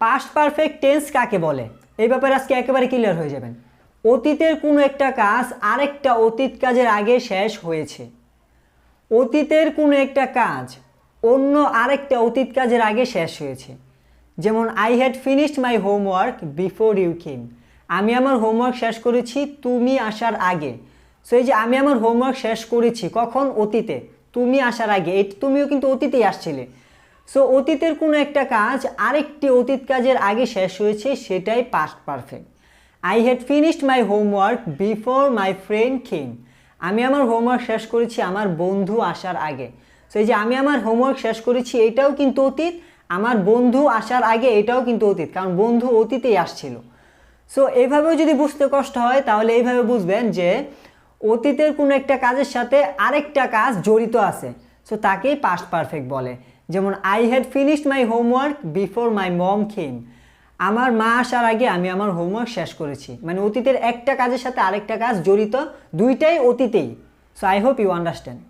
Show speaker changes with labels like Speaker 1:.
Speaker 1: Past perfect tense কাকে বলে এই ব্যাপারে আজকে একেবারে ক্লিয়ার হয়ে যাবেন। অতীতের কোনো একটা কাজ আরেকটা অতীত কাজের আগে শেষ হয়েছে। অতীতের কোনো একটা কাজ অন্য আরেকটা অতীত কাজের আগে শেষ হয়েছে। যেমন I had finished my homework before you came. আমি আমার হোমওয়ার্ক শেষ করেছি তুমি আসার আগে। সো এই যে আমি আমার হোমওয়ার্ক শেষ করেছি কখন? অতীতে, তুমি আসার আগে। তুমিও কিন্তু অতীতেই আসছিলে। সো অতীতের কোনো একটা কাজ আরেকটি অতীত কাজের আগে শেষ হয়েছে, সেটাই past perfect. I had finished my homework before my friend came. আমি আমার হোমওয়ার্ক শেষ করেছি আমার বন্ধু আসার আগে। সো এই যে আমি আমার হোমওয়ার্ক শেষ করেছি এটাও কিন্তু অতীত, আমার বন্ধু আসার আগে এটাও কিন্তু অতীত, কারণ বন্ধু অতীতেই আসছিল। সো এইভাবেও যদি বুঝতে কষ্ট হয় তাহলে এইভাবে বুঝবেন যে অতীতের কোনো একটা কাজের সাথে আরেকটা কাজ জড়িত আছে, সো তাকেই পাস্ট পারফেক্ট বলে। যেমন I had finished my homework before my mom came. আমার মা আসার আগে আমি আমার হোমওয়ার্ক শেষ করেছি, মানে অতীতের একটা কাজের সাথে আরেকটা কাজ জড়িত, দুইটাই অতীতেই। So I hope you understand.